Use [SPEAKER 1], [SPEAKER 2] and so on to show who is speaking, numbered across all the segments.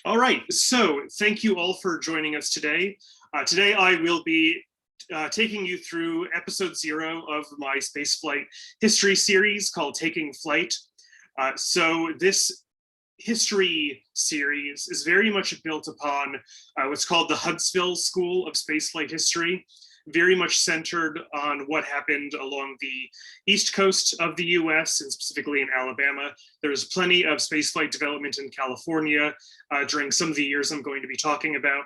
[SPEAKER 1] All right, so thank you all for joining us today. Today I will be taking you through episode 0 of my spaceflight history series called Taking Flight. So this history series is very much built upon what's called the Huntsville School of Spaceflight History, very much centered on what happened along the east coast of the US and specifically in Alabama. There's plenty of spaceflight development in California during some of the years I'm going to be talking about.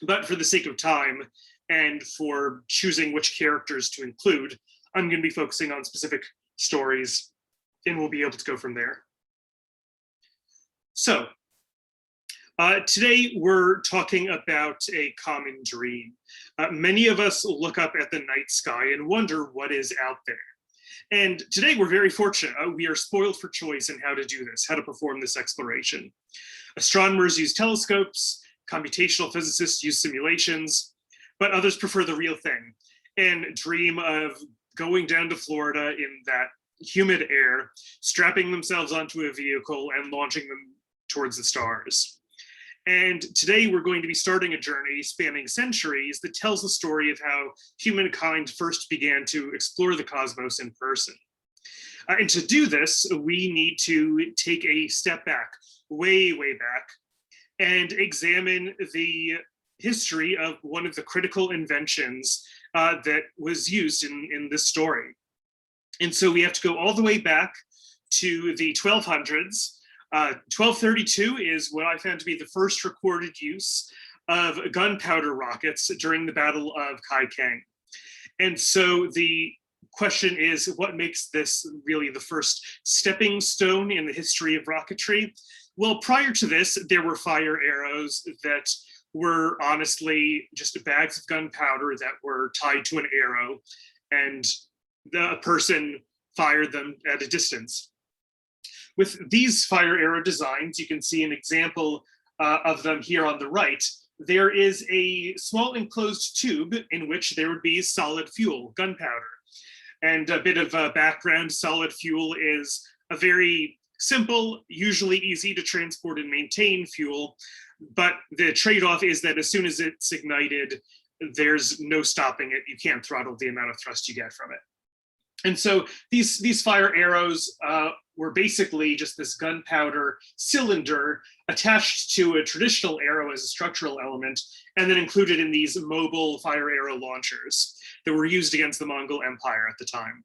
[SPEAKER 1] But for the sake of time and for choosing which characters to include, I'm going to be focusing on specific stories and we'll be able to go from there. So today we're talking about a common dream. Many of us look up at the night sky and wonder what is out there. And today we're very fortunate. We are spoiled for choice in how to do this, how to perform this exploration. Astronomers use telescopes, computational physicists use simulations, but others prefer the real thing and dream of going down to Florida in that humid air, strapping themselves onto a vehicle and launching them towards the stars. And today we're going to be starting a journey spanning centuries that tells the story of how humankind first began to explore the cosmos in person. And to do this, we need to take a step back, way back, and examine the history of one of the critical inventions that was used in this story. And so we have to go all the way back to the 1200s. 1232 is what I found to be the first recorded use of gunpowder rockets during the Battle of Kaikang. And so the question is, what makes this really the first stepping stone in the history of rocketry? Well, prior to this, there were fire arrows that were honestly just bags of gunpowder that were tied to an arrow, and the person fired them at a distance. With these fire arrow designs, you can see an example of them here on the right. There is a small enclosed tube in which there would be solid fuel, gunpowder. And a bit of background, solid fuel is a very simple, usually easy to transport and maintain fuel, but the trade-off is that as soon as it's ignited, there's no stopping it. You can't throttle the amount of thrust you get from it. And so these fire arrows were basically just this gunpowder cylinder attached to a traditional arrow as a structural element, and then included in these mobile fire arrow launchers that were used against the Mongol Empire at the time.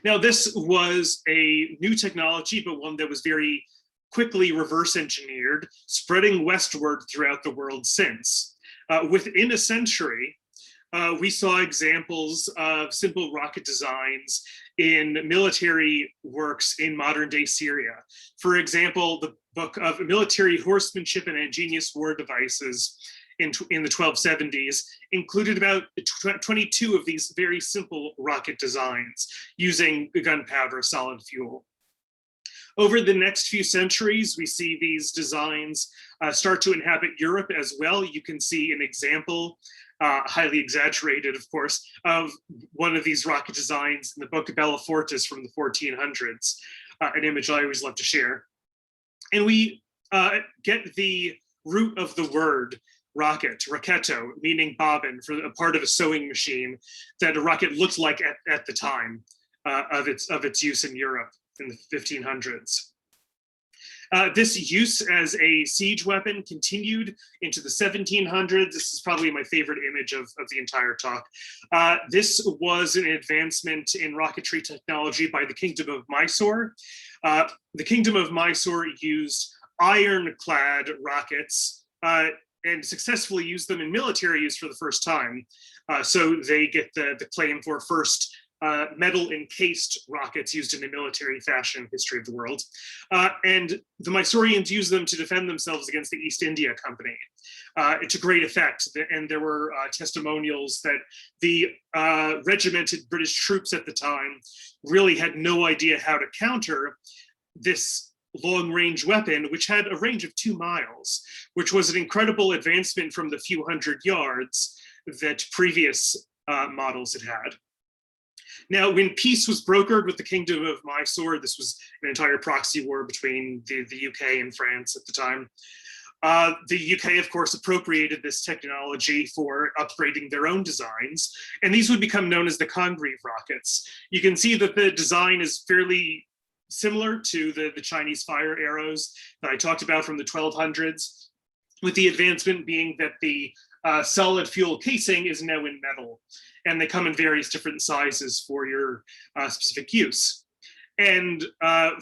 [SPEAKER 1] Now, this was a new technology, but one that was very quickly reverse engineered, spreading westward throughout the world since. Within a century, we saw examples of simple rocket designs in military works in modern day Syria. For example, the book of Military Horsemanship and Ingenious War Devices in the 1270s included about 22 of these very simple rocket designs using gunpowder, solid fuel. Over the next few centuries, we see these designs start to inhabit Europe as well. You can see an example, highly exaggerated, of course, of one of these rocket designs in the book Bella Fortis from the 1400s, an image I always love to share. And we get the root of the word rocket, raketo, meaning bobbin, for a part of a sewing machine that a rocket looked like at the time of its use in Europe in the 1500s. This use as a siege weapon continued into the 1700s. This is probably my favorite image of the entire talk. This was an advancement in rocketry technology by the Kingdom of Mysore. The Kingdom of Mysore used ironclad rockets and successfully used them in military use for the first time. So they get the claim for first metal encased rockets used in a military fashion in the history of the world. And the Mysoreans used them to defend themselves against the East India Company. To great effect. And there were testimonials that the regimented British troops at the time really had no idea how to counter this long-range weapon, which had a range of 2 miles, which was an incredible advancement from the few hundred yards that previous models had had. Now, when peace was brokered with the Kingdom of Mysore, this was an entire proxy war between the UK and France at the time. The UK, of course, appropriated this technology for upgrading their own designs, and these would become known as the Congreve rockets. You can see that the design is fairly similar to the Chinese fire arrows that I talked about from the 1200s, with the advancement being that the solid fuel casing is now in metal, and they come in various different sizes for your specific use. And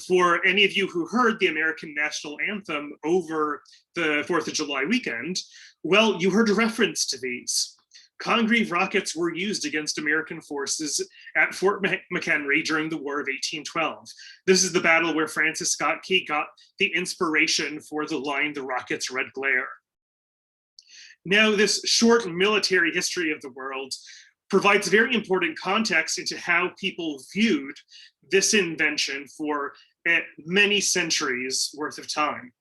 [SPEAKER 1] for any of you who heard the American national anthem over the 4th of July weekend, well, you heard a reference to these. Congreve rockets were used against American forces at Fort McHenry during the War of 1812. This is the battle where Francis Scott Key got the inspiration for the line, "The rocket's red glare." Now, this short military history of the world provides very important context into how people viewed this invention for many centuries worth of time.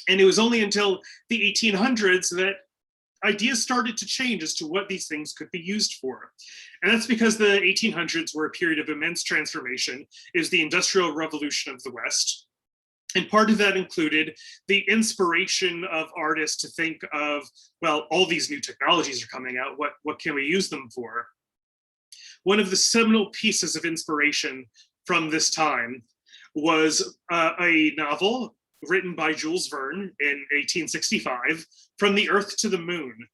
[SPEAKER 1] And it was only until the 1800s that ideas started to change as to what these things could be used for. And that's because the 1800s were a period of immense transformation. It was the Industrial Revolution of the West. And part of that included the inspiration of artists to think of, well, all these new technologies are coming out, what can we use them for? One of the seminal pieces of inspiration from this time was a novel written by Jules Verne in 1865, From the Earth to the Moon.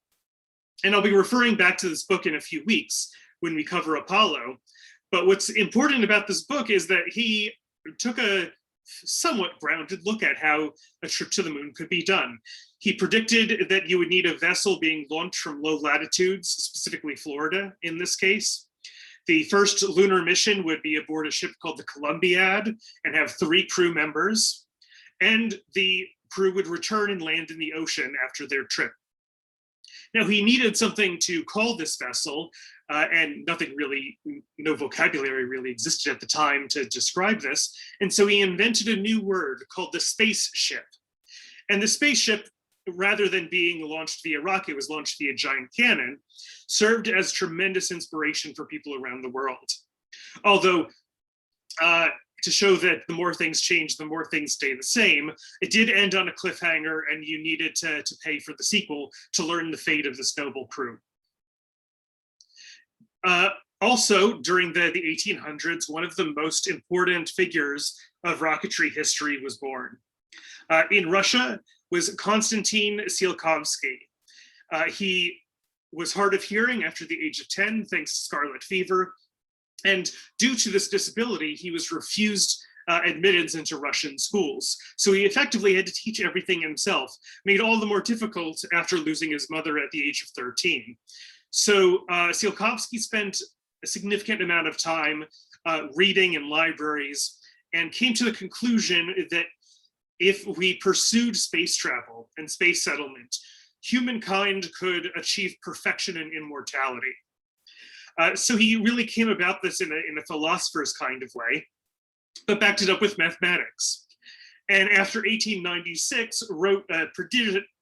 [SPEAKER 1] And I'll be referring back to this book in a few weeks when we cover Apollo. But what's important about this book is that he took a somewhat grounded look at how a trip to the moon could be done. He predicted that you would need a vessel being launched from low latitudes, specifically Florida in this case. The first lunar mission would be aboard a ship called the Columbiad and have 3 crew members. And the crew would return and land in the ocean after their trip. Now, he needed something to call this vessel, and no vocabulary really existed at the time to describe this. And so he invented a new word called the spaceship. And the spaceship, rather than being launched via rocket, it was launched via giant cannon, served as tremendous inspiration for people around the world. Although, to show that the more things change, the more things stay the same, it did end on a cliffhanger, and you needed to pay for the sequel to learn the fate of this noble crew. Also, during the 1800s, one of the most important figures of rocketry history was born. In Russia was Konstantin Tsiolkovsky. He was hard of hearing after the age of 10, thanks to scarlet fever. And due to this disability, he was refused admittance into Russian schools. So he effectively had to teach everything himself, made all the more difficult after losing his mother at the age of 13. So Tsiolkovsky spent a significant amount of time reading in libraries and came to the conclusion that if we pursued space travel and space settlement, humankind could achieve perfection and immortality. So he really came about this in a philosopher's kind of way, but backed it up with mathematics. And after 1896, wrote a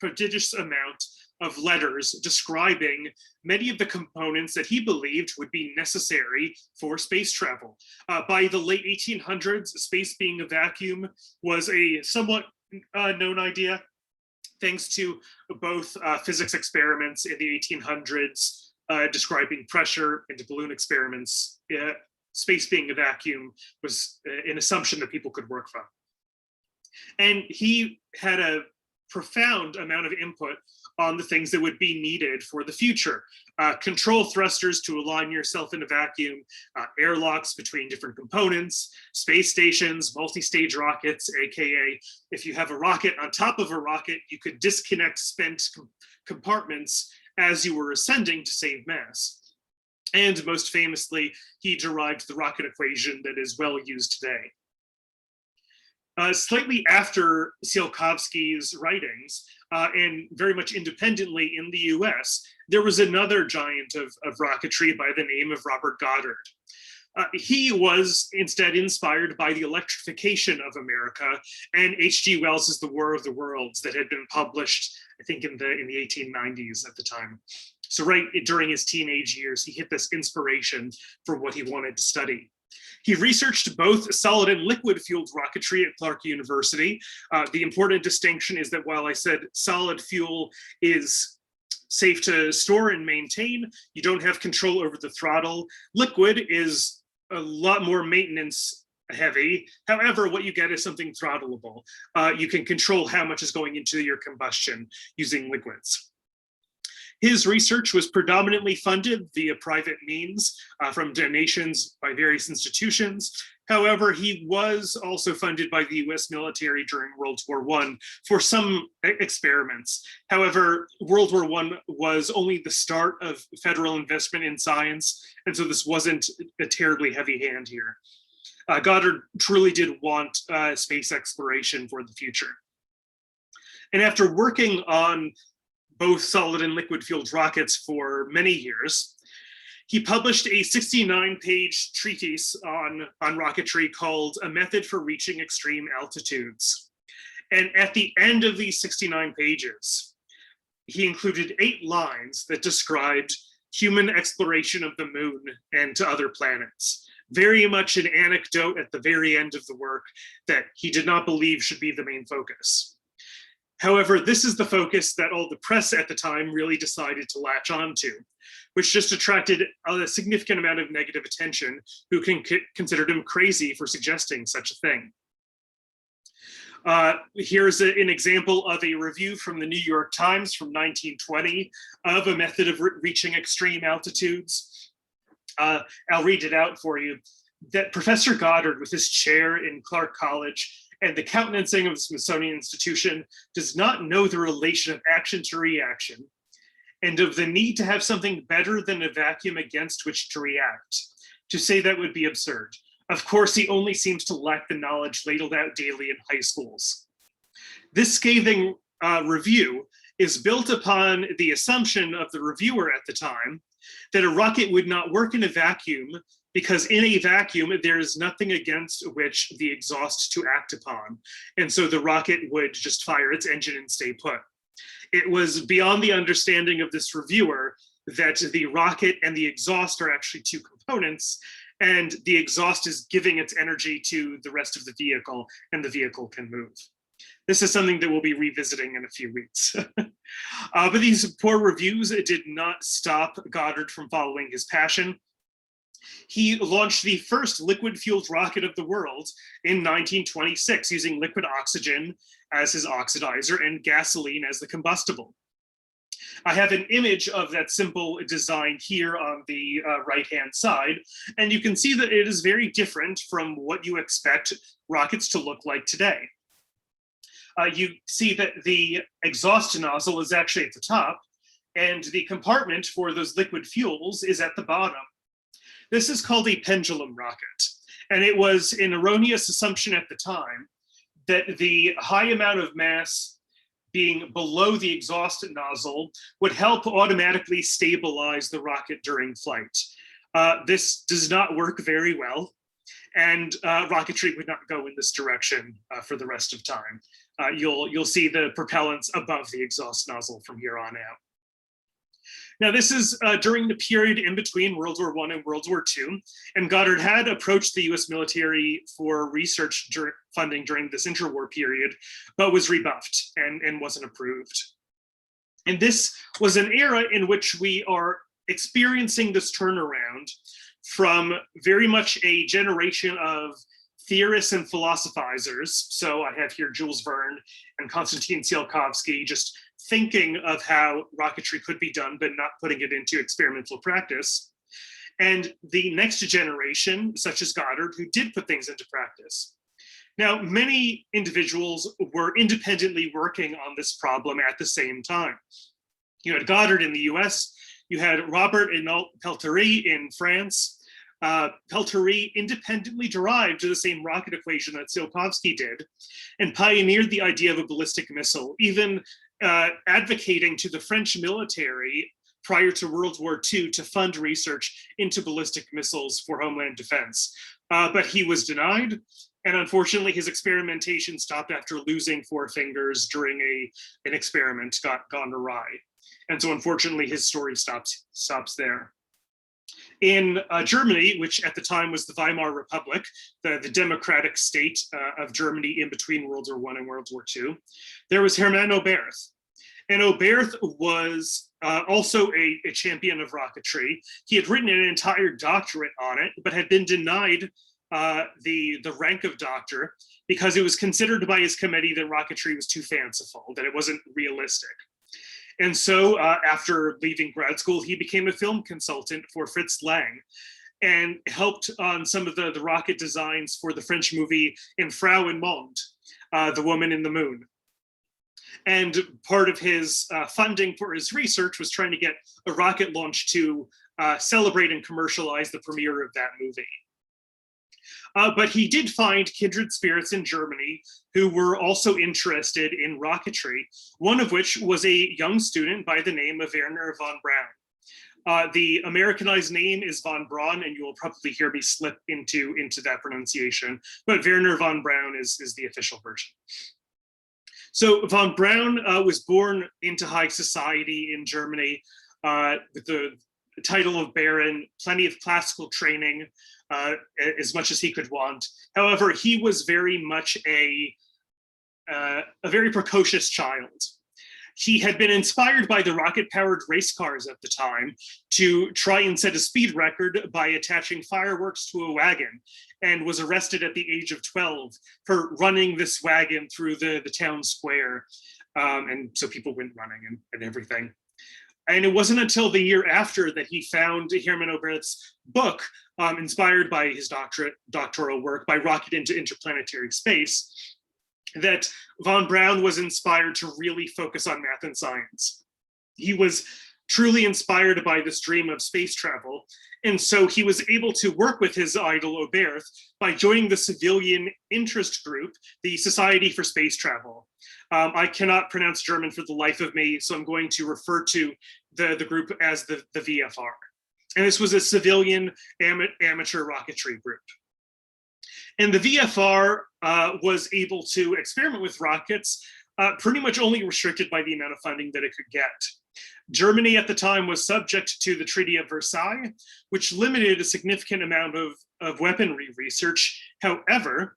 [SPEAKER 1] prodigious amount of letters describing many of the components that he believed would be necessary for space travel. By the late 1800s, space being a vacuum was a somewhat known idea, thanks to both physics experiments in the 1800s, describing pressure, into balloon experiments. Space being a vacuum was an assumption that people could work from. And he had a profound amount of input on the things that would be needed for the future. Control thrusters to align yourself in a vacuum, airlocks between different components, space stations, multi-stage rockets, AKA if you have a rocket on top of a rocket, you could disconnect spent compartments as you were ascending to save mass. And most famously, he derived the rocket equation that is well used today. Slightly after Tsiolkovsky's writings, and very much independently in the US, there was another giant of rocketry by the name of Robert Goddard. He was instead inspired by the electrification of America and H.G. Wells's The War of the Worlds that had been published, I think, in the 1890s at the time. So right during his teenage years, he hit this inspiration for what he wanted to study. He researched both solid and liquid fueled rocketry at Clark University. The important distinction is that while I said solid fuel is safe to store and maintain, you don't have control over the throttle. Liquid is a lot more maintenance heavy. However, what you get is something throttleable. You can control how much is going into your combustion using liquids. His research was predominantly funded via private means from donations by various institutions. However, he was also funded by the US military during World War I for some experiments. However, World War I was only the start of federal investment in science, and so this wasn't a terribly heavy hand here. Goddard truly did want space exploration for the future. And after working on both solid and liquid fueled rockets for many years, he published a 69-page treatise on rocketry called A Method for Reaching Extreme Altitudes. And at the end of these 69 pages, he included 8 lines that described human exploration of the moon and to other planets. Very much an anecdote at the very end of the work that he did not believe should be the main focus. However, this is the focus that all the press at the time really decided to latch onto, which just attracted a significant amount of negative attention, who considered him crazy for suggesting such a thing. Here's an example of a review from the New York Times from 1920 of A Method of Reaching Extreme Altitudes. I'll read it out for you. That Professor Goddard, with his chair in Clark College and the countenancing of the Smithsonian Institution, does not know the relation of action to reaction, and of the need to have something better than a vacuum against which to react. To say that would be absurd. Of course, he only seems to lack the knowledge ladled out daily in high schools. This scathing review is built upon the assumption of the reviewer at the time that a rocket would not work in a vacuum, because in a vacuum, there is nothing against which the exhaust to act upon. And so the rocket would just fire its engine and stay put. It was beyond the understanding of this reviewer that the rocket and the exhaust are actually 2 components, and the exhaust is giving its energy to the rest of the vehicle, and the vehicle can move. This is something that we'll be revisiting in a few weeks. But these poor reviews did not stop Goddard from following his passion. He launched the first liquid-fueled rocket of the world in 1926, using liquid oxygen as his oxidizer and gasoline as the combustible. I have an image of that simple design here on the right-hand side, and you can see that it is very different from what you expect rockets to look like today. You see that the exhaust nozzle is actually at the top, and the compartment for those liquid fuels is at the bottom. This is called a pendulum rocket, and it was an erroneous assumption at the time that the high amount of mass being below the exhaust nozzle would help automatically stabilize the rocket during flight. This does not work very well, and rocketry would not go in this direction for the rest of time. You'll see the propellants above the exhaust nozzle from here on out. Now, this is during the period in between World War I and World War II, and Goddard had approached the US military for research funding during this interwar period, but was rebuffed and wasn't approved. And this was an era in which we are experiencing this turnaround from very much a generation of theorists and philosophizers. So I have here Jules Verne and Konstantin Tsiolkovsky just thinking of how rocketry could be done, but not putting it into experimental practice. And the next generation, such as Goddard, who did put things into practice. Now, many individuals were independently working on this problem at the same time. You had Goddard in the US, you had Robert Pelterie in France. Pelterie independently derived the same rocket equation that Tsiolkovsky did and pioneered the idea of a ballistic missile, even advocating to the French military prior to World War II to fund research into ballistic missiles for homeland defense. But he was denied, and unfortunately his experimentation stopped after losing 4 fingers during an experiment gone awry. And so unfortunately, his story stops there. In Germany, which at the time was the Weimar Republic, the democratic state of Germany in between World War I and World War II, there was Hermann Oberth. And Oberth was also a champion of rocketry. He had written an entire doctorate on it, but had been denied the rank of doctor because it was considered by his committee that rocketry was too fanciful, that it wasn't realistic. And so after leaving grad school, he became a film consultant for Fritz Lang and helped on some of the rocket designs for the French movie In Frau im Mond, The Woman in the Moon. And part of his funding for his research was trying to get a rocket launch to celebrate and commercialize the premiere of that movie. But he did find kindred spirits in Germany who were also interested in rocketry, one of which was a young student by the name of Wernher von Braun. The Americanized name is von Braun, and you will probably hear me slip into that pronunciation, but Wernher von Braun is the official version. So von Braun was born into high society in Germany with the title of Baron, plenty of classical training, as much as he could want. However, he was very much a very precocious child. He had been inspired by the rocket-powered race cars at the time to try and set a speed record by attaching fireworks to a wagon, and was arrested at the age of 12 for running this wagon through the town square. And so people went running and everything. And it wasn't until the year after that he found Hermann Oberth's book, inspired by his doctoral work, by Rocket into Interplanetary Space, that von Braun was inspired to really focus on math and science. He was truly inspired by this dream of space travel. And so he was able to work with his idol Oberth by joining the civilian interest group, the Society for Space Travel. I cannot pronounce German for the life of me, so I'm going to refer to the group as the VFR. And this was a civilian amateur rocketry group. And the VFR was able to experiment with rockets, pretty much only restricted by the amount of funding that it could get. Germany at the time was subject to the Treaty of Versailles, which limited a significant amount of weaponry research. However,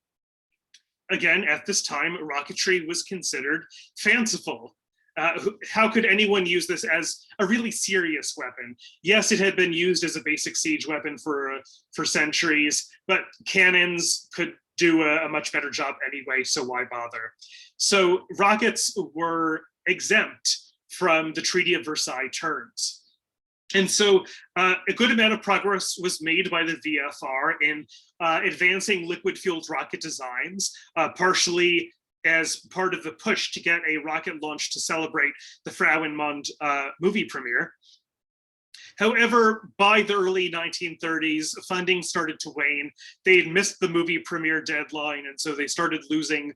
[SPEAKER 1] again, at this time, rocketry was considered fanciful. How could anyone use this as a really serious weapon? Yes, it had been used as a basic siege weapon for centuries, but cannons could do a much better job anyway, so why bother? So rockets were exempt from the Treaty of Versailles terms. And so a good amount of progress was made by the VFR in advancing liquid-fueled rocket designs, partially as part of the push to get a rocket launch to celebrate the Frau im Mond movie premiere. However, by the early 1930s, funding started to wane. They had missed the movie premiere deadline, and so they started losing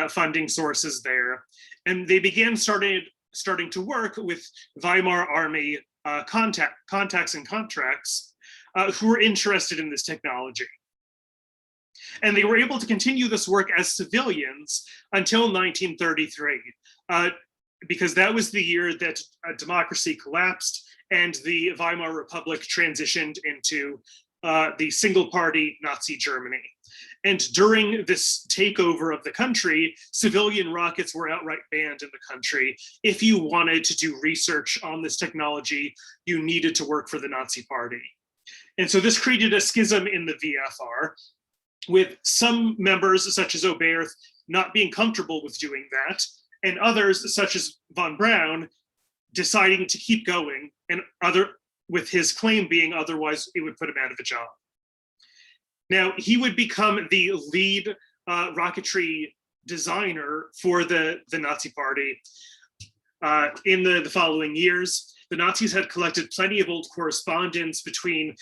[SPEAKER 1] funding sources there. And they began starting to work with Weimar Army contacts and contracts who were interested in this technology. And they were able to continue this work as civilians until 1933, because that was the year that democracy collapsed and the Weimar Republic transitioned into the single-party Nazi Germany. And during this takeover of the country, civilian rockets were outright banned in the country. If you wanted to do research on this technology, you needed to work for the Nazi Party. And so this created a schism in the VFR, with some members, such as Oberth, not being comfortable with doing that, and others, such as von Braun, deciding to keep going, and with his claim being otherwise it would put him out of a job. Now, he would become the lead rocketry designer for the Nazi Party in the following years. The Nazis had collected plenty of old correspondence between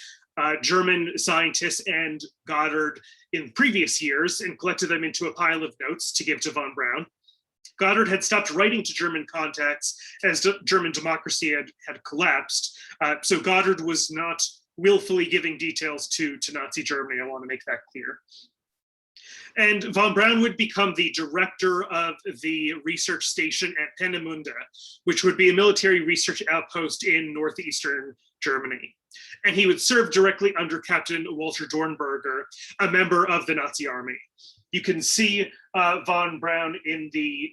[SPEAKER 1] German scientists and Goddard in previous years and collected them into a pile of notes to give to von Braun. Goddard had stopped writing to German contacts as German democracy had collapsed. So Goddard was not willfully giving details to Nazi Germany. I want to make that clear. And von Braun would become the director of the research station at Peenemünde, which would be a military research outpost in northeastern Germany. And he would serve directly under Captain Walter Dornberger, a member of the Nazi army. You can see von Braun in the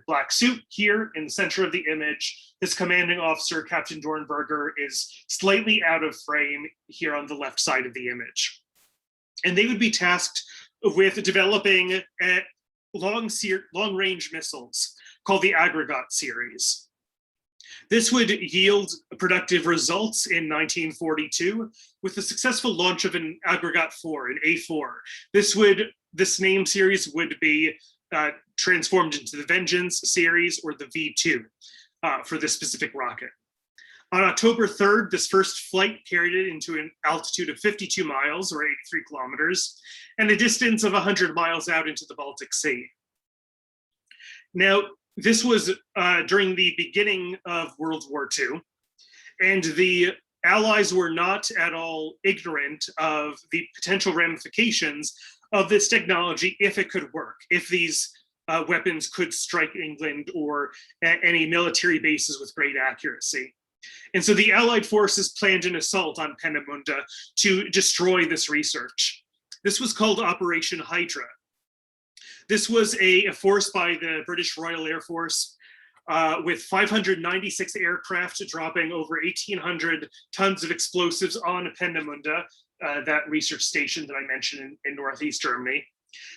[SPEAKER 1] black suit here in the center of the image. His commanding officer, Captain Dornberger, is slightly out of frame here on the left side of the image. And they would be tasked with developing long-range missiles called the Aggregate series. This would yield productive results in 1942 with the successful launch of an Aggregate 4, an A4. This name series would be transformed into the Vengeance series, or the V2, for this specific rocket. On October 3rd, this first flight carried it into an altitude of 52 miles, or 83 kilometers, and a distance of 100 miles out into the Baltic Sea. Now, this was during the beginning of World War II, and the Allies were not at all ignorant of the potential ramifications of this technology if it could work, if these weapons could strike England or any military bases with great accuracy. And so the Allied forces planned an assault on Peenemünde to destroy this research. This was called Operation Hydra. This was a force by the British Royal Air Force with 596 aircraft dropping over 1,800 tons of explosives on Peenemünde, that research station that I mentioned in northeast Germany.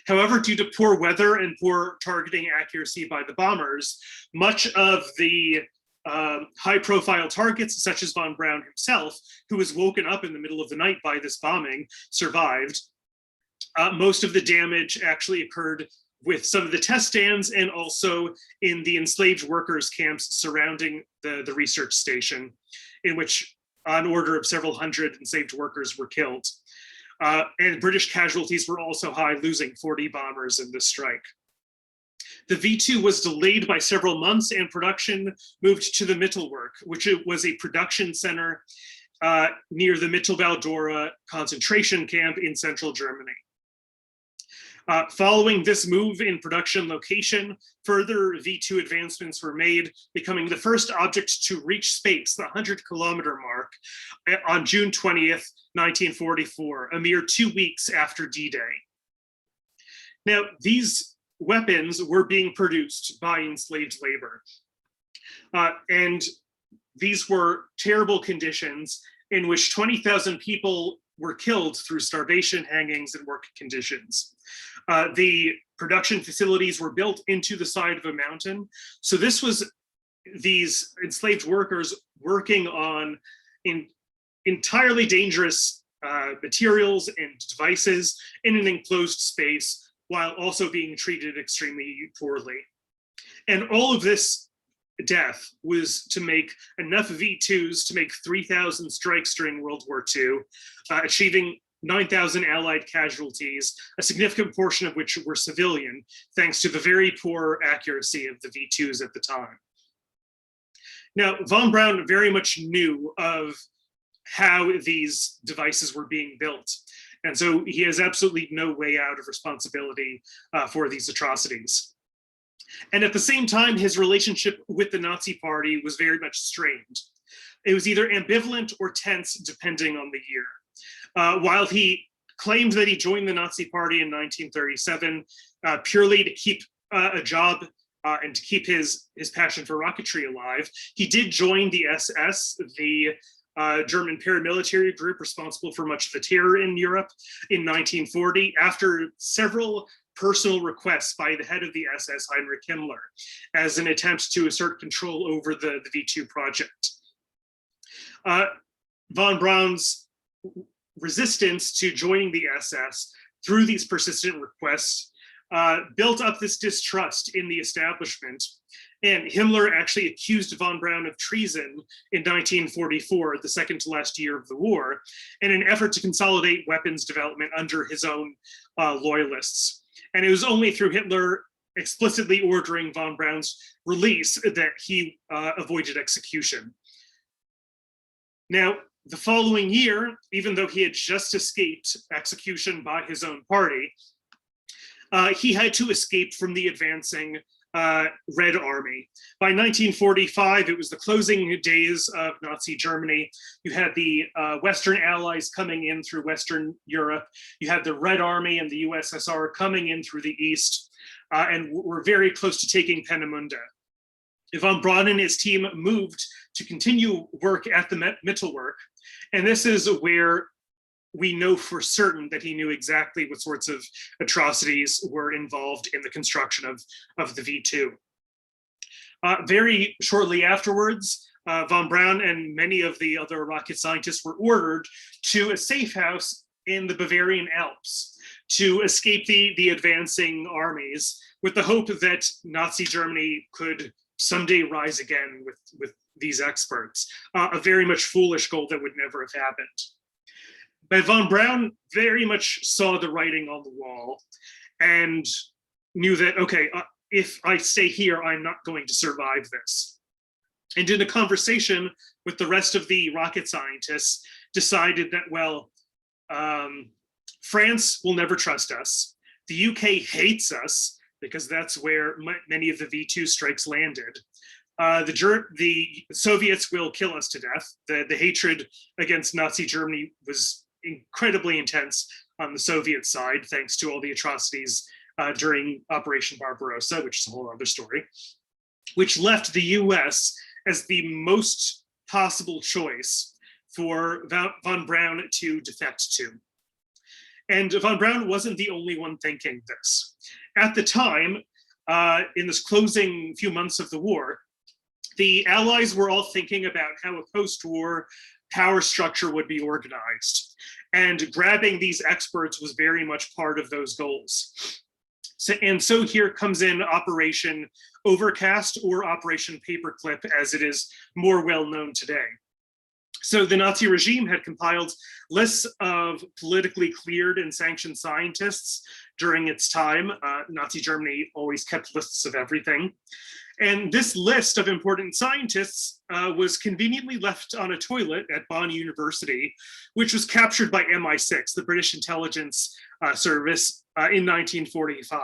[SPEAKER 1] However, due to poor weather and poor targeting accuracy by the bombers, much of the high-profile targets, such as von Braun himself, who was woken up in the middle of the night by this bombing, survived. Most of the damage actually occurred with some of the test stands and also in the enslaved workers' camps surrounding the research station, in which an order of several hundred enslaved workers were killed. And British casualties were also high, losing 40 bombers in this strike. The V2 was delayed by several months and production moved to the Mittelwerk, which was a production center near the Mittelbau-Dora concentration camp in central Germany. Following this move in production location, further V2 advancements were made, becoming the first object to reach space, the 100-kilometer mark, on June 20th, 1944, a mere 2 weeks after D-Day. Now, these weapons were being produced by enslaved labor. And these were terrible conditions in which 20,000 people were killed through starvation, hangings, and work conditions. The production facilities were built into the side of a mountain. So this was these enslaved workers working on entirely dangerous materials and devices in an enclosed space, while also being treated extremely poorly. And all of this death was to make enough V2s to make 3,000 strikes during World War II, achieving 9,000 Allied casualties, a significant portion of which were civilian, thanks to the very poor accuracy of the V2s at the time. Now, von Braun very much knew of how these devices were being built. And so he has absolutely no way out of responsibility for these atrocities. And at the same time, his relationship with the Nazi Party was very much strained. It was either ambivalent or tense, depending on the year. While he claimed that he joined the Nazi Party in 1937 purely to keep a job and to keep his passion for rocketry alive, he did join the SS, the German paramilitary group responsible for much of the terror in Europe in 1940, after several personal requests by the head of the SS, Heinrich Himmler, as an attempt to assert control over the V2 project. Von Braun's resistance to joining the SS through these persistent requests built up this distrust in the establishment. And Himmler actually accused von Braun of treason in 1944, the second to last year of the war, in an effort to consolidate weapons development under his own loyalists. And it was only through Hitler explicitly ordering von Braun's release that he avoided execution. Now, the following year, even though he had just escaped execution by his own party, he had to escape from the advancing Red Army. By 1945, it was the closing days of Nazi Germany. You had the Western Allies coming in through Western Europe. You had the Red Army and the USSR coming in through the East, and were very close to taking Peenemünde. Von Braun and his team moved to continue work at the Mittelwerk, and this is where we know for certain that he knew exactly what sorts of atrocities were involved in the construction of the V2. Very shortly afterwards, von Braun and many of the other rocket scientists were ordered to a safe house in the Bavarian Alps to escape the advancing armies, with the hope that Nazi Germany could someday rise again with these experts. A very much foolish goal that would never have happened. But von Braun very much saw the writing on the wall and knew that, okay, if I stay here, I'm not going to survive this. And in a conversation with the rest of the rocket scientists, decided that, well, France will never trust us. The UK hates us because that's where many of the V2 strikes landed. The Soviets will kill us to death. The hatred against Nazi Germany was incredibly intense on the Soviet side, thanks to all the atrocities during Operation Barbarossa, which is a whole other story, which left the US as the most possible choice for von Braun to defect to. And von Braun wasn't the only one thinking this. At the time, in this closing few months of the war, the Allies were all thinking about how a post-war power structure would be organized. And grabbing these experts was very much part of those goals. So here comes in Operation Overcast, or Operation Paperclip, as it is more well known today. So the Nazi regime had compiled lists of politically cleared and sanctioned scientists during its time. Nazi Germany always kept lists of everything. And this list of important scientists was conveniently left on a toilet at Bonn University, which was captured by MI6, the British intelligence service, in 1945.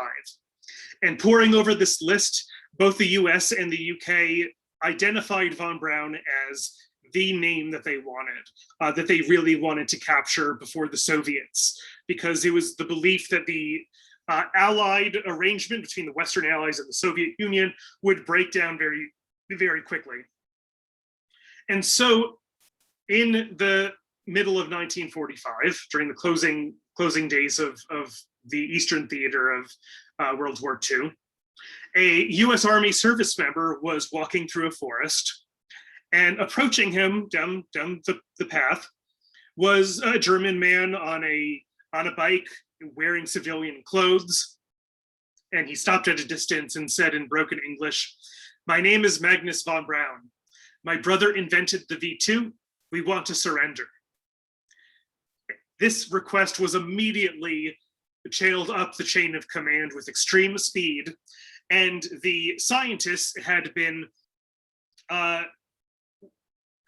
[SPEAKER 1] And poring over this list, both the US and the UK identified von Braun as the name that they wanted, that they really wanted to capture before the Soviets, because it was the belief that the allied arrangement between the Western Allies and the Soviet Union would break down very, very quickly. And so in the middle of 1945, during the closing days of the Eastern Theater of World War II, a US Army service member was walking through a forest, and approaching him down the path was a German man on a bike wearing civilian clothes. And he stopped at a distance and said in broken English, "My name is Magnus von Braun. My brother invented the V2. We want to surrender." This request was immediately channeled up the chain of command with extreme speed, and the scientists had been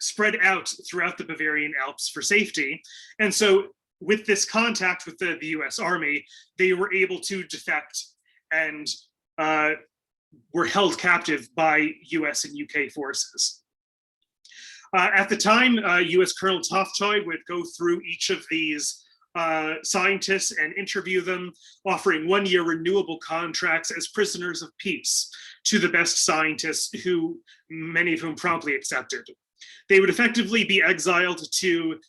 [SPEAKER 1] spread out throughout the Bavarian Alps for safety. And so with this contact with the US Army, they were able to defect and were held captive by US and UK forces. At the time, US Colonel Toftoy would go through each of these scientists and interview them, offering one-year renewable contracts as prisoners of peace to the best scientists, who many of whom promptly accepted. They would effectively be exiled to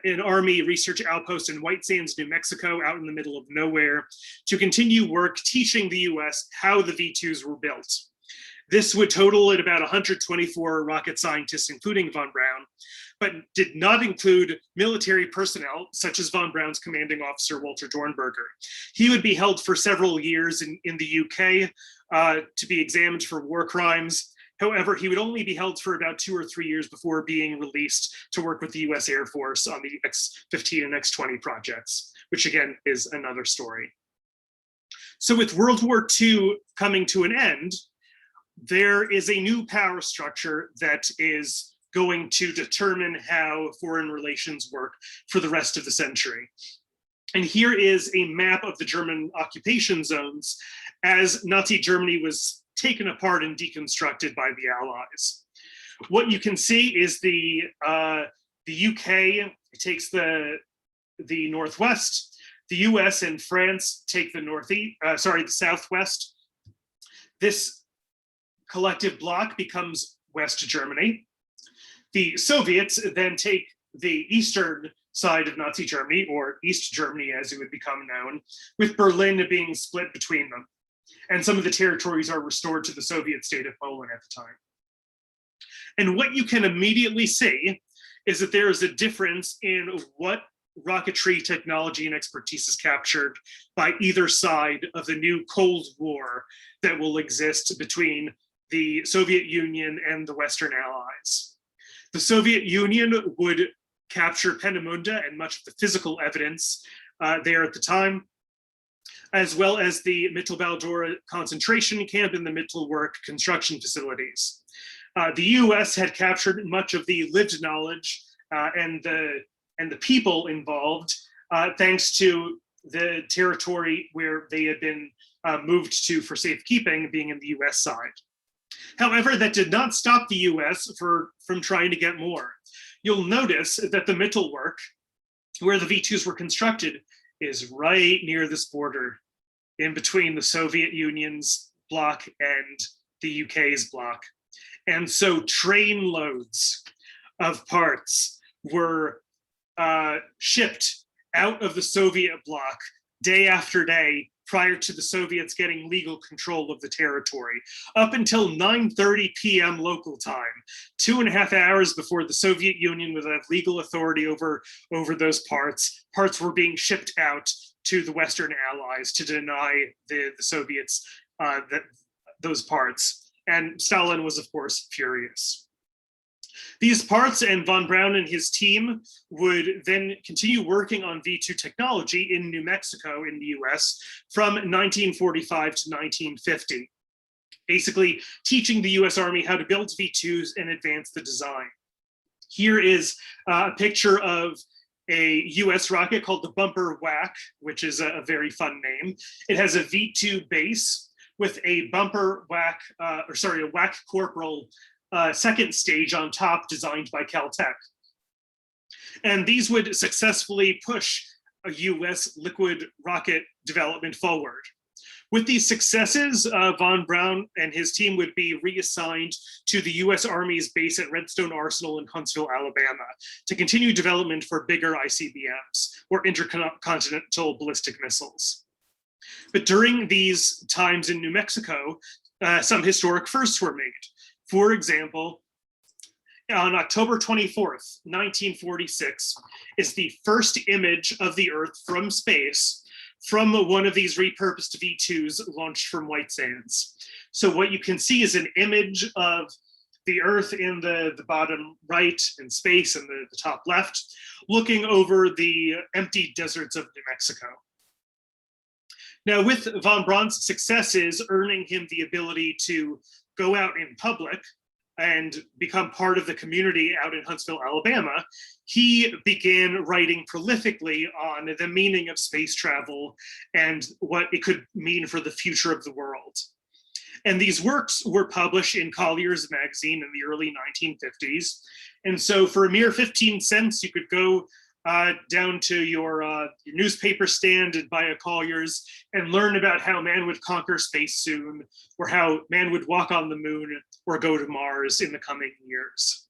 [SPEAKER 1] an army research outpost in White Sands, New Mexico, out in the middle of nowhere, to continue work teaching the US how the V2s were built. This would total at about 124 rocket scientists, including von Braun, but did not include military personnel, such as von Braun's commanding officer, Walter Dornberger. He would be held for several years in the UK to be examined for war crimes. However, he would only be held for about 2 or 3 years before being released to work with the US Air Force on the X-15 and X-20 projects, which again is another story. So with World War II coming to an end, there is a new power structure that is going to determine how foreign relations work for the rest of the century. And here is a map of the German occupation zones as Nazi Germany was taken apart and deconstructed by the Allies. What you can see is the UK takes the northwest. The US and France take the the southwest. This collective bloc becomes West Germany. The Soviets then take the eastern side of Nazi Germany, or East Germany as it would become known, with Berlin being split between them. And some of the territories are restored to the Soviet state of Poland at the time. And what you can immediately see is that there is a difference in what rocketry technology and expertise is captured by either side of the new Cold War that will exist between the Soviet Union and the Western Allies. The Soviet Union would capture Peenemünde and much of the physical evidence there at the time, as well as the Mittelbau-Dora concentration camp and the Mittelwerk construction facilities. The US had captured much of the lived knowledge and the people involved, thanks to the territory where they had been moved to for safekeeping, being in the US side. However, that did not stop the US from trying to get more. You'll notice that the Mittelwerk, where the V2s were constructed, is right near this border in between the Soviet Union's bloc and the UK's bloc. And so train loads of parts were shipped out of the Soviet bloc day after day prior to the Soviets getting legal control of the territory, up until 9:30 p.m. local time, 2.5 hours before the Soviet Union would have legal authority over those parts. Parts were being shipped out to the Western Allies to deny the Soviets those parts. And Stalin was, of course, furious. These parts and von Braun and his team would then continue working on V2 technology in New Mexico in the US from 1945 to 1950, basically teaching the US Army how to build V2s and advance the design. Here is a picture of a US rocket called the Bumper Whack, which is a very fun name. It has a V2 base with a Bumper Whack, a Whack Corporal second stage on top, designed by Caltech. And these would successfully push a US liquid rocket development forward. With these successes, von Braun and his team would be reassigned to the US Army's base at Redstone Arsenal in Huntsville, Alabama, to continue development for bigger ICBMs, or intercontinental ballistic missiles. But during these times in New Mexico, some historic firsts were made. For example, on October 24th, 1946, is the first image of the Earth from space from one of these repurposed V2s launched from White Sands. So what you can see is an image of the Earth in the bottom right in space and the top left, looking over the empty deserts of New Mexico. Now, with von Braun's successes earning him the ability to go out in public and become part of the community out in Huntsville, Alabama, he began writing prolifically on the meaning of space travel and what it could mean for the future of the world. And these works were published in Collier's magazine in the early 1950s. And so for a mere 15 cents, you could go down to your newspaper stand and buy a Collier's and learn about how man would conquer space soon, or how man would walk on the moon or go to Mars in the coming years.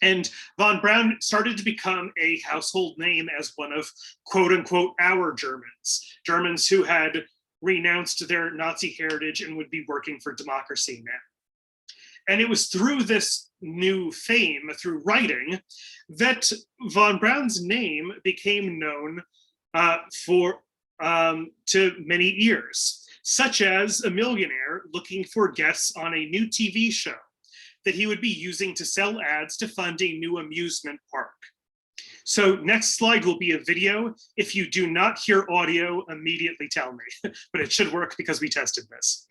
[SPEAKER 1] And von Braun started to become a household name as one of, quote unquote, our Germans who had renounced their Nazi heritage and would be working for democracy now. And it was through this new fame, through writing, that von Braun's name became known to many ears, such as a millionaire looking for guests on a new TV show that he would be using to sell ads to fund a new amusement park. So next slide will be a video. If you do not hear audio, immediately tell me, but it should work because we tested this.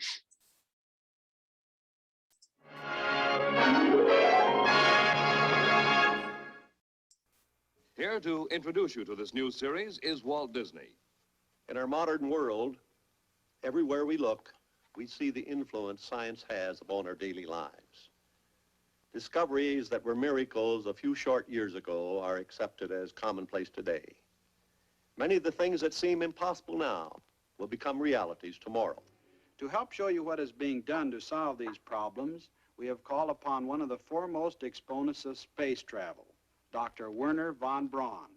[SPEAKER 2] Here Here to introduce you to this new series is Walt Disney.
[SPEAKER 3] In our modern world, everywhere we look, we see the influence science has upon our daily lives. Discoveries that were miracles a few short years ago are accepted as commonplace today. Many of the things that seem impossible now will become realities tomorrow.
[SPEAKER 4] To help show you what is being done to solve these problems, we have called upon one of the foremost exponents of space travel, Dr. Wernher von Braun,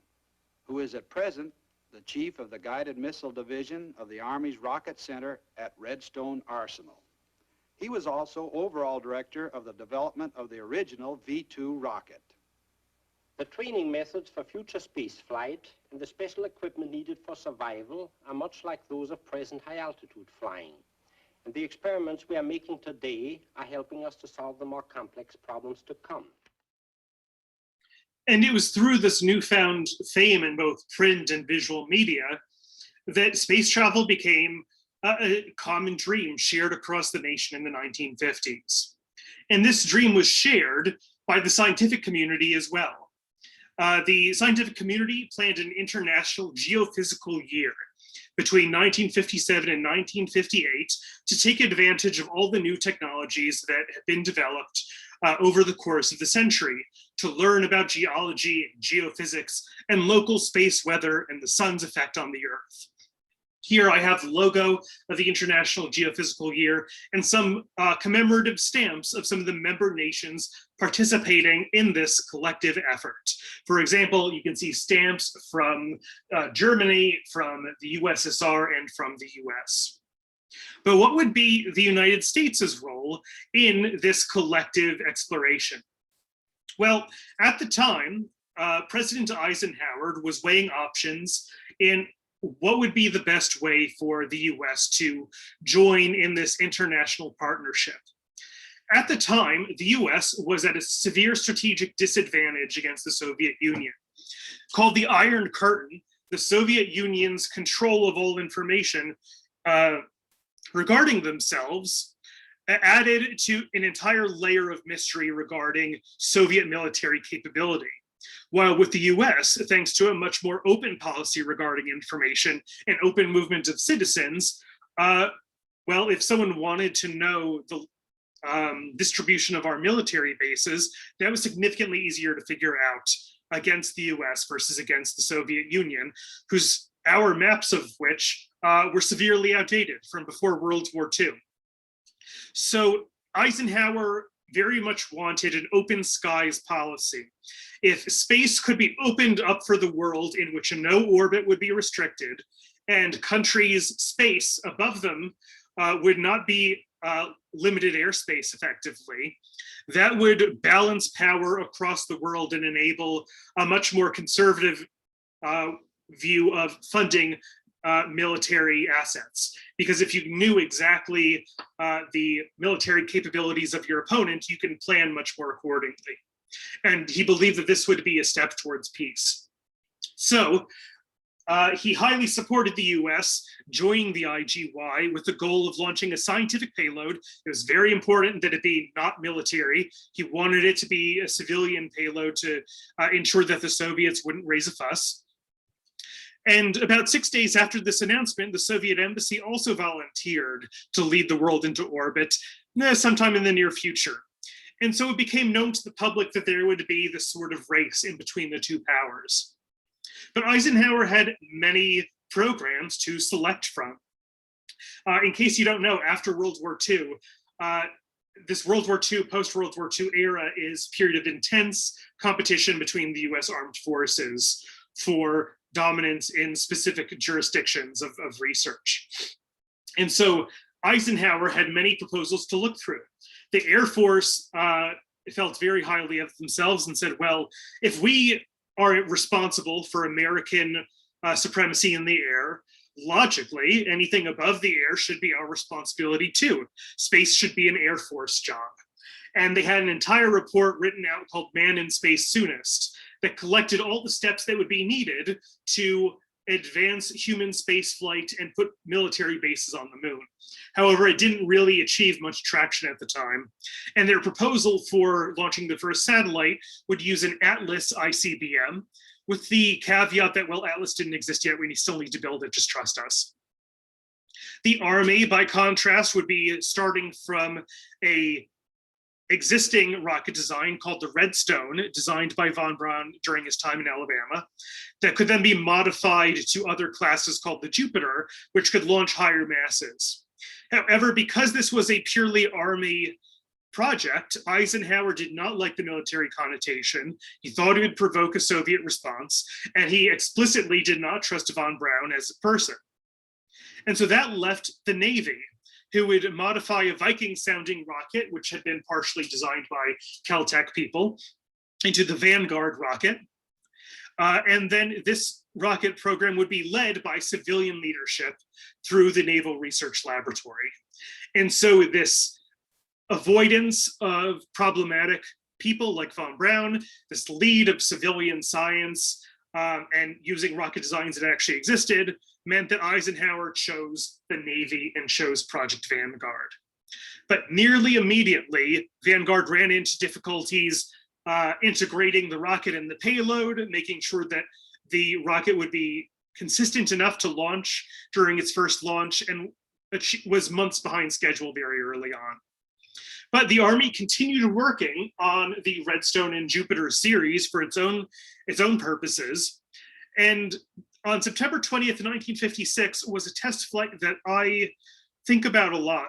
[SPEAKER 4] who is at present the chief of the Guided Missile Division of the Army's Rocket Center at Redstone Arsenal. He was also overall director of the development of the original V-2 rocket.
[SPEAKER 5] The training methods for future spaceflight and the special equipment needed for survival are much like those of present high-altitude flying. And the experiments we are making today are helping us to solve the more complex problems to come.
[SPEAKER 1] And it was through this newfound fame in both print and visual media that space travel became a common dream shared across the nation in the 1950s. And this dream was shared by the scientific community as well. The scientific community planned an international geophysical year between 1957 and 1958 to take advantage of all the new technologies that had been developed over the course of the century to learn about geology, geophysics, and local space weather and the sun's effect on the Earth. Here I have the logo of the International Geophysical Year and some commemorative stamps of some of the member nations participating in this collective effort. For example, you can see stamps from Germany, from the USSR, and from the US. But what would be the United States' role in this collective exploration? Well, at the time, President Eisenhower was weighing options in what would be the best way for the US to join in this international partnership. At the time, the US was at a severe strategic disadvantage against the Soviet Union. Called the Iron Curtain, the Soviet Union's control of all information regarding themselves added to an entire layer of mystery regarding Soviet military capability. While with the US, thanks to a much more open policy regarding information and open movement of citizens, well, if someone wanted to know the distribution of our military bases, that was significantly easier to figure out against the US versus against the Soviet Union, our maps of which were severely outdated from before World War II. So Eisenhower very much wanted an open skies policy. If space could be opened up for the world in which no orbit would be restricted and countries' space above them would not be limited airspace effectively, that would balance power across the world and enable a much more conservative view of funding military assets. Because if you knew exactly the military capabilities of your opponent, you can plan much more accordingly. And he believed that this would be a step towards peace. So he highly supported the US joining the IGY with the goal of launching a scientific payload. It was very important that it be not military. He wanted it to be a civilian payload to ensure that the Soviets wouldn't raise a fuss. And about 6 days after this announcement, the Soviet embassy also volunteered to lead the world into orbit sometime in the near future. And so it became known to the public that there would be this sort of race in between the two powers. But Eisenhower had many programs to select from. In case you don't know, after World War II, this World War II, post-World War II era is a period of intense competition between the US armed forces for dominance in specific jurisdictions of research. And so Eisenhower had many proposals to look through. The Air Force felt very highly of themselves and said, well, if we are responsible for American supremacy in the air, logically, anything above the air should be our responsibility too. Space should be an Air Force job. And they had an entire report written out called Man in Space Soonest that collected all the steps that would be needed to advance human spaceflight and put military bases on the moon. However, it didn't really achieve much traction at the time. And their proposal for launching the first satellite would use an Atlas ICBM, with the caveat that, well, Atlas didn't exist yet, we still need to build it, just trust us. The Army, by contrast, would be starting from a existing rocket design called the Redstone, designed by von Braun during his time in Alabama, that could then be modified to other classes called the Jupiter, which could launch higher masses. However, because this was a purely Army project, Eisenhower did not like the military connotation. He thought it would provoke a Soviet response, and he explicitly did not trust von Braun as a person. And so that left the Navy, who would modify a Viking-sounding rocket, which had been partially designed by Caltech people, into the Vanguard rocket. And then this rocket program would be led by civilian leadership through the Naval Research Laboratory. And so this avoidance of problematic people like von Braun, this lead of civilian science, and using rocket designs that actually existed, meant that Eisenhower chose the Navy and chose Project Vanguard. But nearly immediately, Vanguard ran into difficulties integrating the rocket and the payload, making sure that the rocket would be consistent enough to launch during its first launch, and was months behind schedule very early on. But the Army continued working on the Redstone and Jupiter series for its own purposes. And on September 20th, 1956 was a test flight that I think about a lot,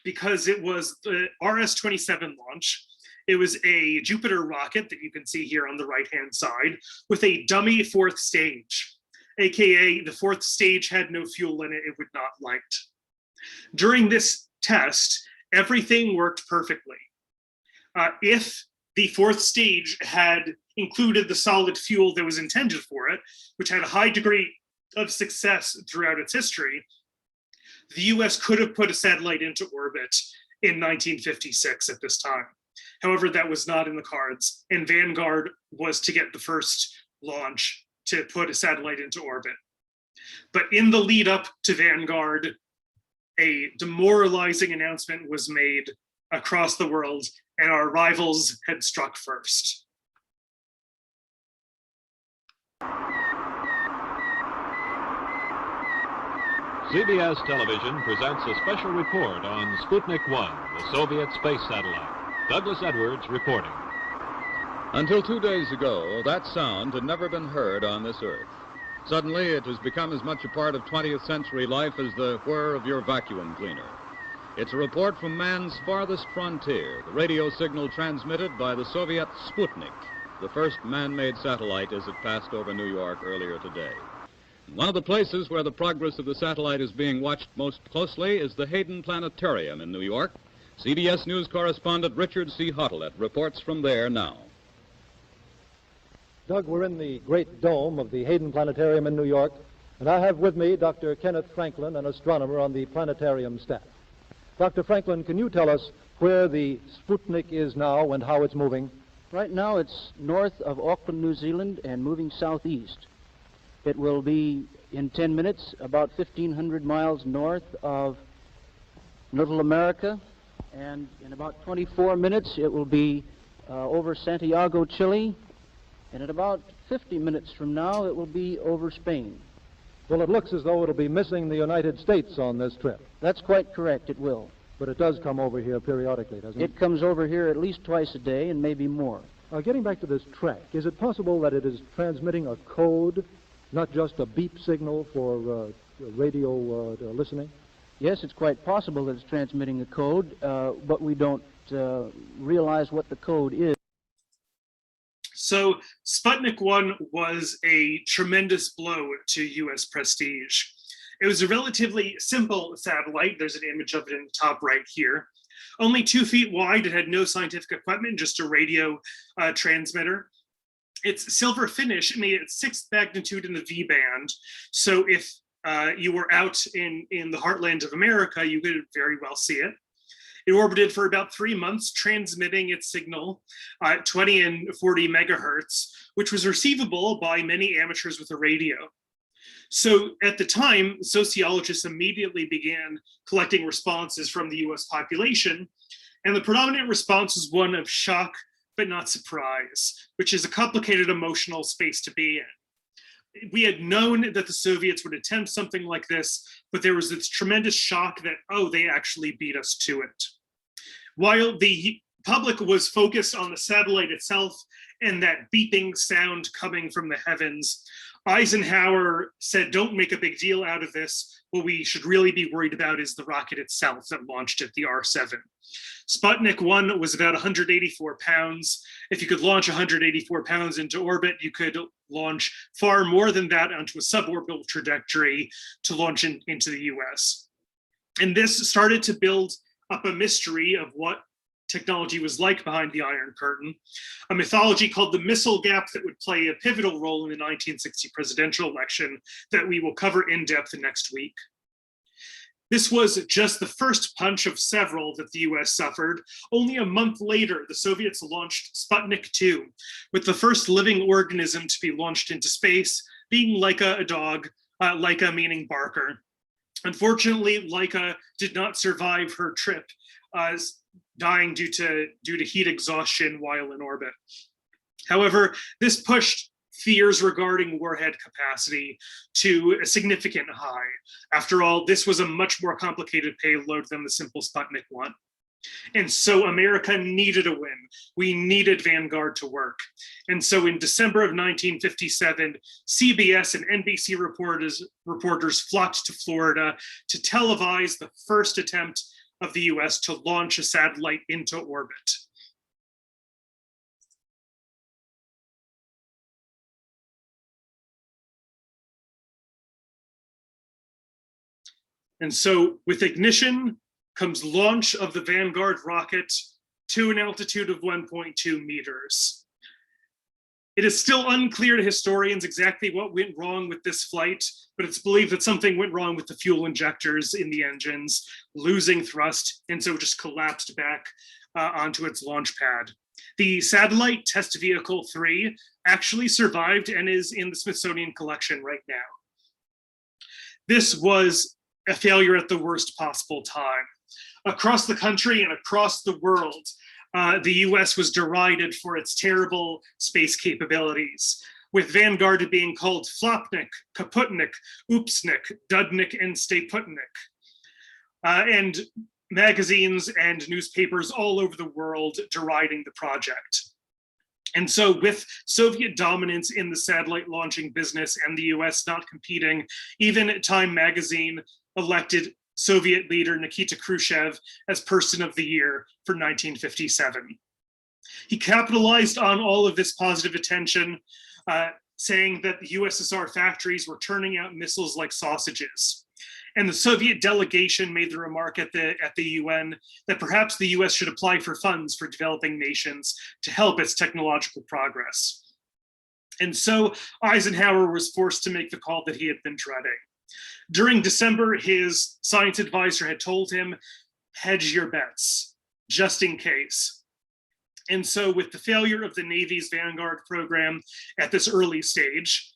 [SPEAKER 1] because it was the RS-27 launch. It was a Jupiter rocket that you can see here on the right-hand side with a dummy fourth stage, AKA the fourth stage had no fuel in it, it would not light. During this test, everything worked perfectly. If the fourth stage had included the solid fuel that was intended for it, which had a high degree of success throughout its history, the US could have put a satellite into orbit in 1956 at this time. However, that was not in the cards, and Vanguard was to get the first launch to put a satellite into orbit. But in the lead up to Vanguard, a demoralizing announcement was made across the world, and our rivals had struck first.
[SPEAKER 6] CBS Television presents a special report on Sputnik 1, the Soviet space satellite. Douglas Edwards reporting.
[SPEAKER 7] Until 2 days ago, that sound had never been heard on this earth. Suddenly, it has become as much a part of 20th century life as the whir of your vacuum cleaner. It's a report from man's farthest frontier, the radio signal transmitted by the Soviet Sputnik, the first man-made satellite as it passed over New York earlier today. One of the places where the progress of the satellite is being watched most closely is the Hayden Planetarium in New York. CBS News correspondent Richard C. Hottelet reports from there now.
[SPEAKER 8] Doug, we're in the great dome of the Hayden Planetarium in New York, and I have with me Dr. Kenneth Franklin, an astronomer on the planetarium staff. Dr. Franklin, can you tell us where the Sputnik is now and how it's moving?
[SPEAKER 9] Right now it's north of Auckland, New Zealand, and moving southeast. It will be, in 10 minutes, about 1,500 miles north of Little America, and in about 24 minutes it will be over Santiago, Chile, and in about 50 minutes from now it will be over Spain.
[SPEAKER 8] Well, it looks as though it'll be missing the United States on this trip.
[SPEAKER 9] That's quite correct, it will.
[SPEAKER 8] But it does come over here periodically, doesn't it?
[SPEAKER 9] It comes over here at least twice a day and maybe more.
[SPEAKER 8] Getting back to this track, is it possible that it is transmitting a code, not just a beep signal for radio listening?
[SPEAKER 9] Yes, it's quite possible that it's transmitting a code, but we don't realize what the code is.
[SPEAKER 1] So Sputnik 1 was a tremendous blow to US prestige. It was a relatively simple satellite. There's an image of it in the top right here. Only 2 feet wide. It had no scientific equipment, just a radio transmitter. Its silver finish made it 6th magnitude in the V band. So if you were out in the heartland of America, you could very well see it. It orbited for about 3 months, transmitting its signal at 20 and 40 megahertz, which was receivable by many amateurs with a radio. So at the time, sociologists immediately began collecting responses from the US population, and the predominant response was one of shock, but not surprise, which is a complicated emotional space to be in. We had known that the Soviets would attempt something like this, but there was this tremendous shock that, oh, they actually beat us to it. While the public was focused on the satellite itself and that beeping sound coming from the heavens, Eisenhower said, don't make a big deal out of this. What we should really be worried about is the rocket itself that launched it, the R-7. Sputnik 1 was about 184 pounds. If you could launch 184 pounds into orbit, you could launch far more than that onto a suborbital trajectory to launch into the US. And this started to build up a mystery of what technology was like behind the Iron Curtain, a mythology called the missile gap that would play a pivotal role in the 1960 presidential election that we will cover in depth next week. This was just the first punch of several that the US suffered. Only a month later, the Soviets launched Sputnik 2, with the first living organism to be launched into space, being Laika, a dog, Laika meaning Barker. Unfortunately, Laika did not survive her trip, dying due to heat exhaustion while in orbit. However, this pushed fears regarding warhead capacity to a significant high. After all, this was a much more complicated payload than the simple Sputnik 1. And so America needed a win. We needed Vanguard to work. And so in December of 1957, CBS and NBC reporters flocked to Florida to televise the first attempt of the US to launch a satellite into orbit. And so with ignition comes launch of the Vanguard rocket to an altitude of 1.2 meters. It is still unclear to historians exactly what went wrong with this flight, but it's believed that something went wrong with the fuel injectors in the engines, losing thrust, and so just collapsed back onto its launch pad. The satellite test vehicle 3 actually survived and is in the Smithsonian collection right now. This was a failure at the worst possible time. Across the country and across the world, the US was derided for its terrible space capabilities, with Vanguard being called Flopnik, Kaputnik, Oopsnik, Dudnik, and Stayputnik. And magazines and newspapers all over the world deriding the project. And so with Soviet dominance in the satellite launching business and the US not competing, even Time magazine elected Soviet leader Nikita Khrushchev as Person of the Year for 1957. He capitalized on all of this positive attention, saying that the USSR factories were turning out missiles like sausages. And the Soviet delegation made the remark at the UN that perhaps the US should apply for funds for developing nations to help its technological progress. And so Eisenhower was forced to make the call that he had been dreading. During December, his science advisor had told him, hedge your bets, just in case. And so with the failure of the Navy's Vanguard program at this early stage,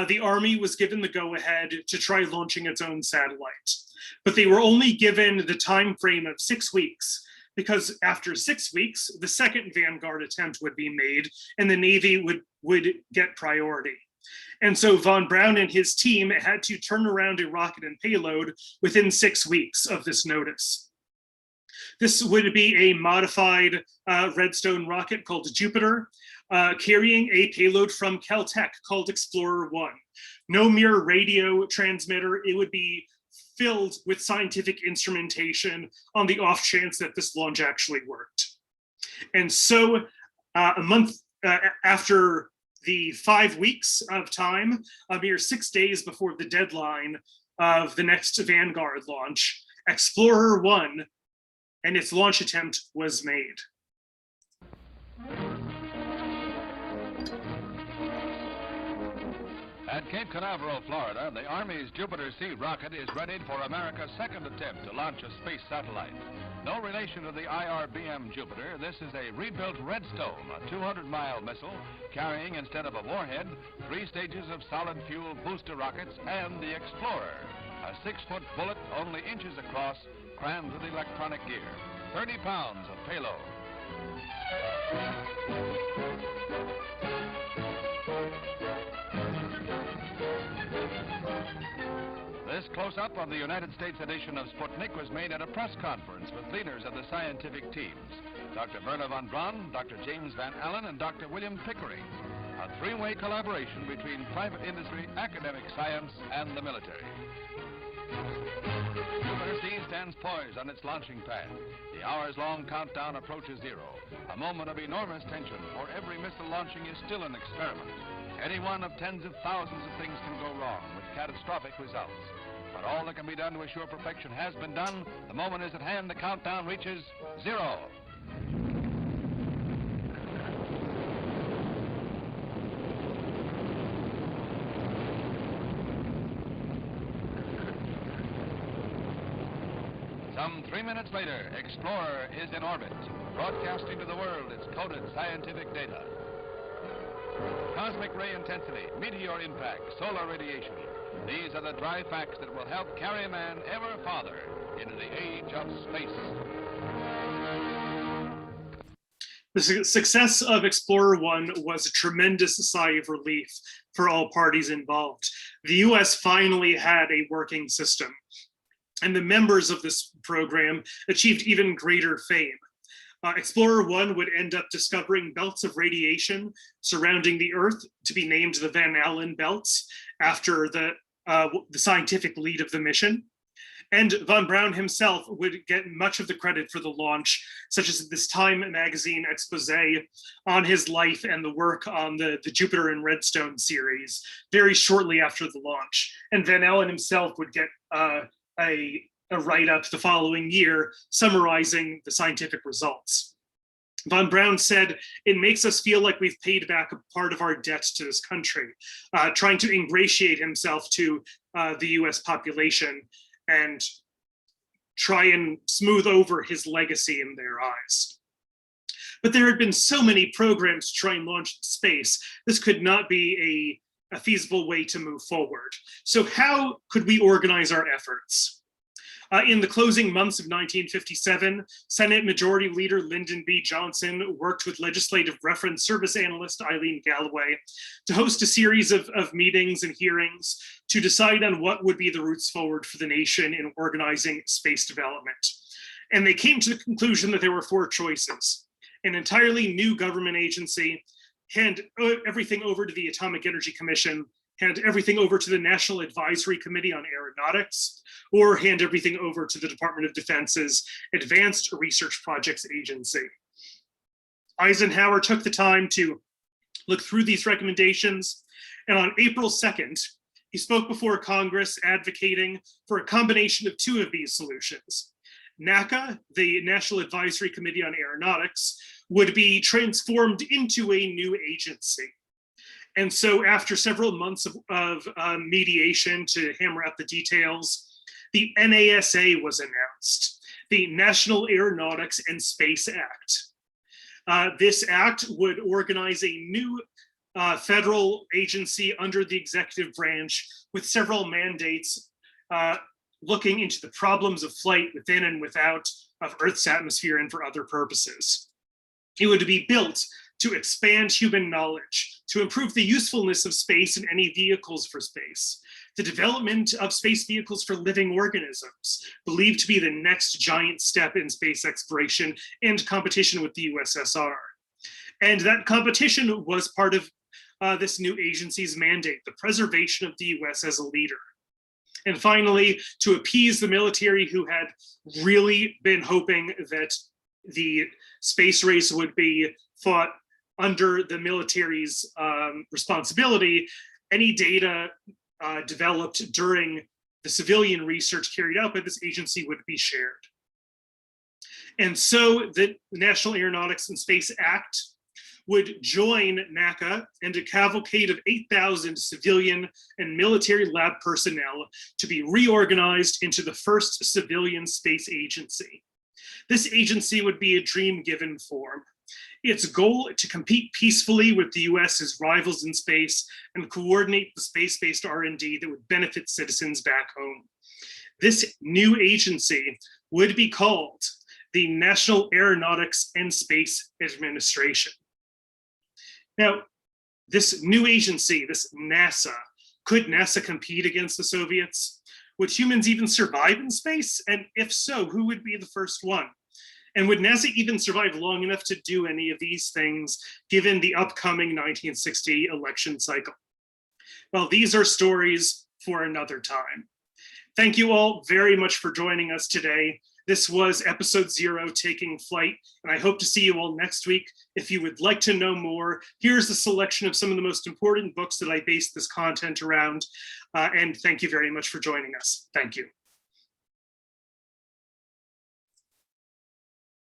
[SPEAKER 1] the Army was given the go-ahead to try launching its own satellite. But they were only given the time frame of 6 weeks, because after 6 weeks, the second Vanguard attempt would be made and the Navy would get priority. And so von Braun and his team had to turn around a rocket and payload within 6 weeks of this notice. This would be a modified Redstone rocket called Jupiter, carrying a payload from Caltech called Explorer 1. No mere radio transmitter, it would be filled with scientific instrumentation on the off chance that this launch actually worked. And so a month after the 5 weeks of time, a mere 6 days before the deadline of the next Vanguard launch, Explorer 1 and its launch attempt was made.
[SPEAKER 10] At Cape Canaveral, Florida, the Army's Jupiter C rocket is ready for America's second attempt to launch a space satellite. No relation to the IRBM Jupiter, this is a rebuilt Redstone, a 200-mile missile carrying, instead of a warhead, 3 stages of solid fuel booster rockets and the Explorer, a 6-foot bullet only inches across, crammed with electronic gear, 30 pounds of payload. close-up of the United States edition of Sputnik was made at a press conference with leaders of the scientific teams, Dr. Wernher von Braun, Dr. James Van Allen, and Dr. William Pickering. A three-way collaboration between private industry, academic science, and the military. Jupiter C stands poised on its launching pad. The hours-long countdown approaches zero, a moment of enormous tension, for every missile launching is still an experiment. Any one of tens of thousands of things can go wrong with catastrophic results. But all that can be done to assure perfection has been done. The moment is at hand. The countdown reaches zero. Some 3 minutes later, Explorer is in orbit, broadcasting to the world its coded scientific data. Cosmic ray intensity, meteor impact, solar radiation. These are the dry facts that will help carry man ever farther into the age of space.
[SPEAKER 1] The success of Explorer 1 was a tremendous sigh of relief for all parties involved. The US finally had a working system, and the members of this program achieved even greater fame. Explorer 1 would end up discovering belts of radiation surrounding the Earth to be named the Van Allen belts after the scientific lead of the mission. And von Braun himself would get much of the credit for the launch, such as this Time magazine expose on his life and the work on the Jupiter and Redstone series very shortly after the launch. And Van Allen himself would get a write-up the following year summarizing the scientific results. Von Braun said, "It makes us feel like we've paid back a part of our debt to this country," trying to ingratiate himself to the US population and try and smooth over his legacy in their eyes. But there had been so many programs to try and launch space, this could not be a feasible way to move forward. So how could we organize our efforts? In the closing months of 1957, Senate Majority Leader Lyndon B. Johnson worked with Legislative Reference Service Analyst Eileen Galloway to host a series of meetings and hearings to decide on what would be the routes forward for the nation in organizing space development. And they came to the conclusion that there were four choices: an entirely new government agency, hand everything over to the Atomic Energy Commission, hand everything over to the National Advisory Committee on Aeronautics, or hand everything over to the Department of Defense's Advanced Research Projects Agency. Eisenhower took the time to look through these recommendations, and on April 2nd, he spoke before Congress advocating for a combination of two of these solutions. NACA, the National Advisory Committee on Aeronautics, would be transformed into a new agency. And so after several months of mediation to hammer out the details, the NASA was announced, the National Aeronautics and Space Act. This act would organize a new federal agency under the executive branch with several mandates looking into the problems of flight within and without of Earth's atmosphere and for other purposes. It would be built to expand human knowledge, to improve the usefulness of space and any vehicles for space, the development of space vehicles for living organisms, believed to be the next giant step in space exploration and competition with the USSR. And that competition was part of this new agency's mandate, the preservation of the US as a leader. And finally, to appease the military who had really been hoping that the space race would be fought under the military's responsibility, any data developed during the civilian research carried out by this agency would be shared. And so the National Aeronautics and Space Act would join NACA and a cavalcade of 8,000 civilian and military lab personnel to be reorganized into the first civilian space agency. This agency would be a dream-given form. Its goal to compete peacefully with the US's rivals in space and coordinate the space-based R&D that would benefit citizens back home. This new agency would be called the National Aeronautics and Space Administration. Now, this new agency, this NASA, could NASA compete against the Soviets? Would humans even survive in space? And if so, who would be the first one? And would NASA even survive long enough to do any of these things, given the upcoming 1960 election cycle? Well, these are stories for another time. Thank you all very much for joining us today. This was episode 0, Taking Flight, and I hope to see you all next week. If you would like to know more, here's a selection of some of the most important books that I based this content around. And thank you very much for joining us. Thank you.